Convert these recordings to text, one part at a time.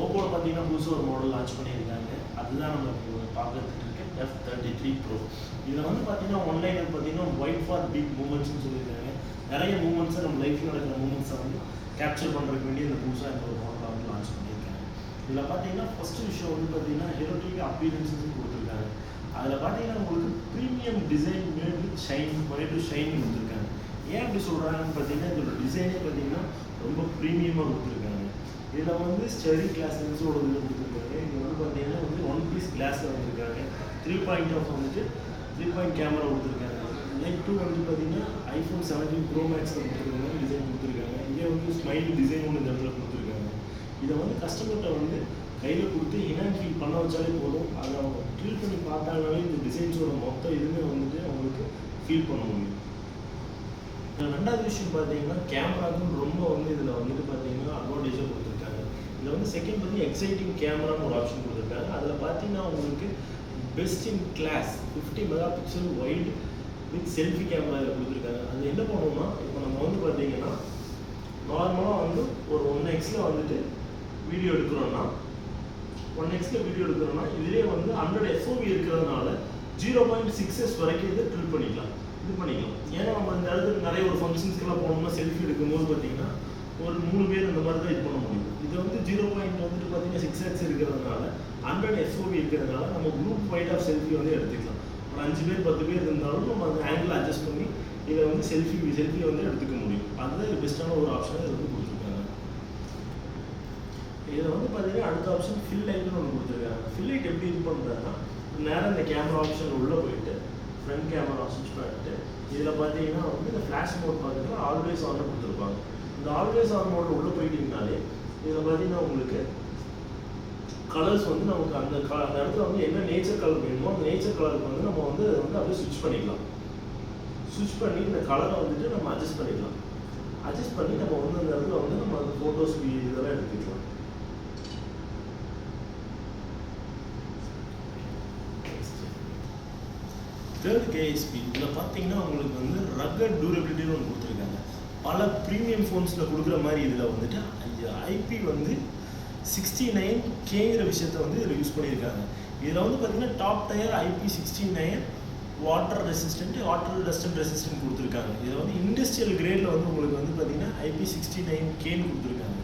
ஓப்போவில் பார்த்தீங்கன்னா புதுசாக ஒரு மாடல் லான்ச் பண்ணியிருக்காங்க. அதுதான் நம்ம பார்க்கறதுக்கு இருக்க F33 Pro. இதில் வந்து பார்த்தீங்கன்னா ஒன்லைனில் பார்த்தீங்கன்னா ஒயிட் ஃபார் பிக் மூமெண்ட்ஸ்னு சொல்லியிருக்காங்க. நிறைய மூமெண்ட்ஸை நம்ம லைஃப்பில் நடக்கிற மூமெண்ட்ஸை வந்து கேப்சர் பண்ணுறதுக்கு வேண்டி இந்த புதுசாக இந்த ஒரு மாடலை வந்து லான்ச் பண்ணியிருக்காங்க. இதில் பார்த்தீங்கன்னா ஃபஸ்ட்டு விஷயம் வந்து பார்த்தீங்கன்னா ஹெரோட்டிக் அப்பீரன்ஸஸும் கொடுத்துருக்காங்க. அதில் பார்த்தீங்கன்னா உங்களுக்கு premium design mat with shine to shine கொடுத்துருக்காங்க. ஏன் அப்படி சொல்கிறாங்கன்னு பார்த்தீங்கன்னா இதோட டிசைனே பார்த்தீங்கன்னா ரொம்ப ப்ரீமியமாக கொடுத்துருக்காங்க. இதில் வந்து ஸ்டெடி கிளாஸ் லென்ஸோட இது கொடுத்துருக்காங்க. இது வந்து பார்த்தீங்கன்னா வந்து 1 பீஸ் கிளாஸில் வந்துருக்காங்க. 3 பாயிண்ட் ஆஃப் வந்துட்டு 3 பாயிண்ட் கேமரா கொடுத்துருக்காங்க. லைக் 2 வந்து பார்த்தீங்கன்னா iPhone 17 Pro Maxில் கொடுத்துருக்காங்க டிசைன் கொடுத்துருக்காங்க. இங்கே வந்து ஸ்மைல் டிசைன் ஒன்று இந்த இடத்துல கொடுத்துருக்காங்க. இதை வந்து கஸ்டமர்கிட்ட வந்து கையில் கொடுத்து ஹேண்ட் ஃபீல் பண்ண வச்சாலே போதும். அதை அவங்க ஃபீல் பண்ணி பார்த்தாங்கனாலே இந்த டிசைன்ஸோட மொத்த இதுவுமே வந்துட்டு அவங்களுக்கு ஃபீல் பண்ண முடியும். ரெண்டாவது விஷயம் பார்த்தீங்கன்னா கேமராக்கும் ரொம்ப வந்து இதில் வந்துட்டு பார்த்தீங்கன்னா அட்வான்டேஜாக கொடுத்துருக்காங்க. இதில் வந்து செகண்ட் வந்து எக்ஸைட்டிங் கேமரான்னு ஒரு ஆப்ஷன் கொடுத்துருக்காங்க. அதில் பார்த்தீங்கன்னா உங்களுக்கு best in class 50 megapixel wide with selfie camera இதில் கொடுத்துருக்காங்க. அது என்ன பண்ணுவோம்னா இப்போ நம்ம வந்து பார்த்தீங்கன்னா நார்மலாக வந்து ஒரு 1x வந்துட்டு வீடியோ எடுக்கிறோன்னா 1x வீடியோ எடுக்கிறோன்னா இதுலேயே வந்து 100 FOV இருக்கிறதுனால 0.6s வரைக்கும் இதை ட்ரில் பண்ணிக்கலாம், இது பண்ணிக்கலாம். ஏன்னா நம்ம இந்த இடத்துக்கு நிறைய ஒரு ஃபங்க்ஷன்ஸ்க்கெல்லாம் போனோம்னா செல்ஃபி எடுக்கும்போது பார்த்தீங்கன்னா ஒரு 3 பேர் இந்த மாதிரி தான் இது பண்ண முடியும். இது வந்து 0. வந்துட்டு பார்த்தீங்கன்னா 6x இருக்கிறதுனால 100 FOV இருக்கிறதுனால நம்ம குரூப் வைட் ஆஃப் செல்ஃபி வந்து எடுத்துக்கலாம். ஒரு 5 பேர் 10 பேர் இருந்தாலும் நம்ம அந்த ஆங்கிள் அட்ஜஸ்ட் பண்ணி இதை வந்து செல்ஃபியை வந்து எடுத்துக்க முடியும். அதுதான் பெஸ்ட்டான ஒரு ஆப்ஷனை இதை வந்து கொடுத்துருக்காங்க. இதில் வந்து பார்த்தீங்கன்னா அடுத்த ஆப்ஷன் ஃபில் லைட்னு ஒன்று கொடுத்துருக்காங்க. ஃபில் லைட் எப்படி இது பண்ணுறாங்கன்னா நேரம் இந்த கேமரா ஆப்ஷன் உள்ளே போயிட்டு ஃப்ரண்ட் கேமரா ஸ்விட்ச் பண்ணிட்டு இதில் பார்த்தீங்கன்னா வந்து இந்த ஃப்ளாஷ் மோட் பார்த்தீங்கன்னா ஆல்வேஸ் ஆன் கொடுத்துருப்பாங்க. இந்த ஆல்வேஸ் ஆன் மோட் உள்ளே போயிட்டீங்கனாலே இதில் பார்த்தீங்கன்னா உங்களுக்கு கலர்ஸ் வந்து நமக்கு அந்த இடத்துல வந்து என்ன நேச்சர் கலர் வேணுமோ அந்த நேச்சர் கலருக்கு வந்து நம்ம வந்து அப்படியே ஸ்விட்ச் பண்ணிக்கலாம். ஸ்விட்ச் பண்ணி இந்த கலரை வந்துட்டு நம்ம அட்ஜஸ்ட் பண்ணிக்கலாம். அட்ஜஸ்ட் பண்ணி நம்ம வந்து அந்த இடத்துல வந்து நம்ம அந்த ஃபோட்டோஸ் இதெல்லாம் எடுத்துக்கலாம். தேர்ட் KSP இதில் பார்த்தீங்கன்னா உங்களுக்கு வந்து ரக்கட் டூரபிலிட்டின்னு ஒன்று கொடுத்துருக்காங்க. பல ப்ரீமியம் ஃபோன்ஸில் கொடுக்குற மாதிரி இதில் வந்துட்டு IP வந்து 69Kங்கிற விஷயத்த வந்து இதில் யூஸ் பண்ணியிருக்காங்க. இதில் வந்து பார்த்தீங்கன்னா top tier IP69 water resistant dust and resistant கொடுத்துருக்காங்க. இதில் வந்து இண்டஸ்ட்ரியல் கிரேடில் வந்து உங்களுக்கு வந்து பார்த்தீங்கன்னா IP69Kன்னு கொடுத்துருக்காங்க.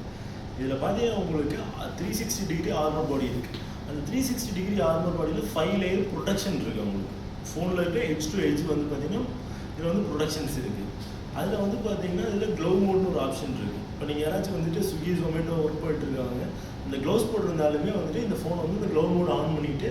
இதில் பார்த்தீங்கன்னா உங்களுக்கு 360 டிகிரி ஆர்மர் பாடி இருக்குது. அந்த 360 டிகிரி ஆர்மர் பாடியில் 5 லேயர் ப்ரொடெக்ஷன் இருக்குது. உங்களுக்கு ஃபோனில் இருக்க எட்ஜ் டு எட்ஜ் வந்து பார்த்தீங்கன்னா இதில் வந்து ப்ரொடெக்ஷன்ஸ் இருக்குது. அதில் வந்து பார்த்தீங்கன்னா இதில் க்ளோவ் மோட்னு ஒரு ஆப்ஷன் இருக்குது. இப்போ நீங்கள் யாராச்சும் வந்துட்டு ஸ்விக்கி ஜொமேட்டோ ஒர்க் பண்ணிட்டுருக்காங்க, இந்த க்ளவுஸ் போட்டிருந்தாலுமே வந்துட்டு இந்த ஃபோனை வந்து இந்த க்ளோவ் மோட் ஆன் பண்ணிவிட்டு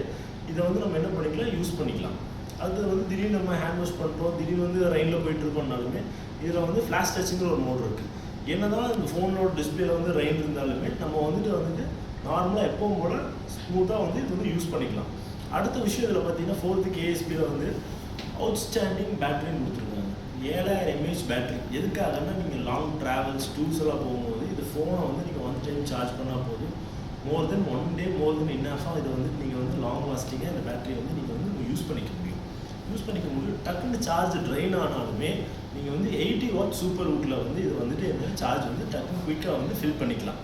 இதை வந்து நம்ம என்ன பண்ணிக்கலாம், யூஸ் பண்ணிக்கலாம். அது வந்து திடீர்னு நம்ம ஹேண்ட் வாஷ் பண்ணுறோம், திடீர்னு வந்து ரெயினில் போயிட்டுருக்கோம்னாலுமே இதில் வந்து ஃப்ளாஷ் டச்சுங்கிற ஒரு மோட் இருக்குது. என்னதான் இந்த ஃபோனோட டிஸ்பிளேல வந்து ரெயின் இருந்தாலுமே நம்ம வந்துட்டு நார்மலாக எப்பவும் போல் ஸ்மூத்தாக வந்து இது வந்து யூஸ் பண்ணிக்கலாம். அடுத்த விஷயம் இதில் பார்த்தீங்கன்னா 4th KSPயில் வந்து அவுட்ஸ்டாண்டிங் பேட்டரின்னு கொடுத்துருக்காங்க. 7000 mAh பேட்டரி. எதுக்காகன்னா நீங்கள் லாங் ட்ராவல்ஸ் டூர்ஸ் எல்லாம் போகும்போது இந்த ஃபோனை வந்து நீங்கள் 1 டைம் சார்ஜ் பண்ணால் போதும், மோர் தென் 1 டே மோர் தென் இன்னாஃபாக இதை வந்து நீங்கள் வந்து லாங் லாஸ்டிங்காக இந்த பேட்டரியை வந்து நீங்கள் வந்து யூஸ் பண்ணிக்க முடியும். டக்குன்னு சார்ஜ் ட்ரெயின் ஆனாலுமே நீங்கள் வந்து 80 வாட் சூப்பர் வூட்டில் வந்து இது வந்துட்டு என்ன சார்ஜ் வந்து டக்குன்னு குயிக்காக வந்து ஃபில் பண்ணிக்கலாம்.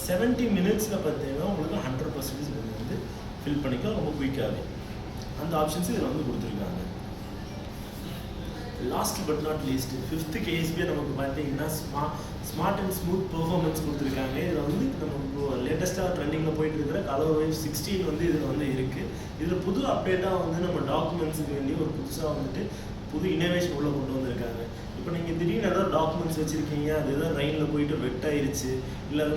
70 மினிட்ஸில் பார்த்தீங்கன்னா உங்களுக்கு 100% வந்து ஃபில் பண்ணிக்கலாம் ரொம்ப குயிக்காகவே. அந்த ஆப்ஷன்ஸ் இதில் வந்து கொடுத்துருக்காங்க. Last but not least 5th KSP நமக்கு பார்த்தீங்கன்னா ஸ்மார்ட் அண்ட் ஸ்மூத் பெர்ஃபார்மன்ஸ் கொடுத்துருக்காங்க. இதில் வந்து நம்ம லேட்டஸ்ட்டாக ட்ரெண்டிங்கில் போயிட்டு இருக்கிற கலர் வைவ் 16 வந்து இதில் வந்து இருக்குது. இதில் புது அப்டேட்டாக வந்து நம்ம டாக்குமெண்ட்ஸுக்கு வேண்டி ஒரு புதுசாக வந்துட்டு புது இனோவேஷன் உள்ள கொண்டு வந்திருக்காங்க. இப்போ நீங்கள் திடீர்னு ஏதாவது டாக்குமெண்ட்ஸ் வச்சுருக்கீங்க, அது எதாவது ரெயினில் போயிட்டு வெட் ஆயிடுச்சு, இல்லை அது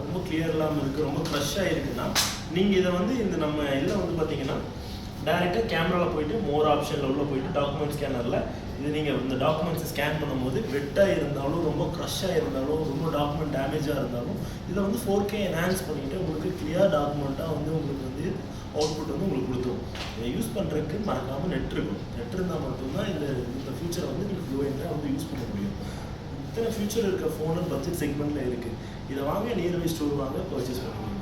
ரொம்ப கிளியர் இல்லாமல் இருக்குது, ரொம்ப க்ரஷ் ஆகிருக்குன்னா நீங்கள் இதை வந்து இந்த நம்ம இதில் வந்து பார்த்தீங்கன்னா டேரெக்டாக கேமராவில் போயிட்டு மோர் ஆப்ஷனில் உள்ள போயிட்டு டாக்குமெண்ட் ஸ்கேனரில் இது நீங்கள் இந்த டாக்குமெண்ட்ஸை ஸ்கேன் பண்ணும்போது வெட்டாக இருந்தாலும் ரொம்ப க்ரஷ்ஷாக இருந்தாலும் ரொம்ப டாக்குமெண்ட் டேமேஜாக இருந்தாலும் இதை வந்து 4K என்ஹான்ஸ் பண்ணிவிட்டு உங்களுக்கு கிளியர் டாக்குமெண்ட்டாக வந்து உங்களுக்கு வந்து அவுட்புட் வந்து உங்களுக்கு கொடுத்துரும். இதை யூஸ் பண்ணுறதுக்கு மறக்காமல் நெட் இருக்கும். நெட் இருந்தால் மட்டும்தான் இந்த ஃபியூச்சரை வந்து நீங்கள் ஃப்ளூயண்ட்டாக வந்து யூஸ் பண்ண முடியும். இத்தனை ஃபியூச்சர் இருக்க ஃபோனு பட்ஜெட் செக்மெண்ட்டில் இருக்குது. இதை வாங்க நியர்பை ஸ்டோர் வாங்க பர்ச்சேஸ் பண்ணுவீங்க.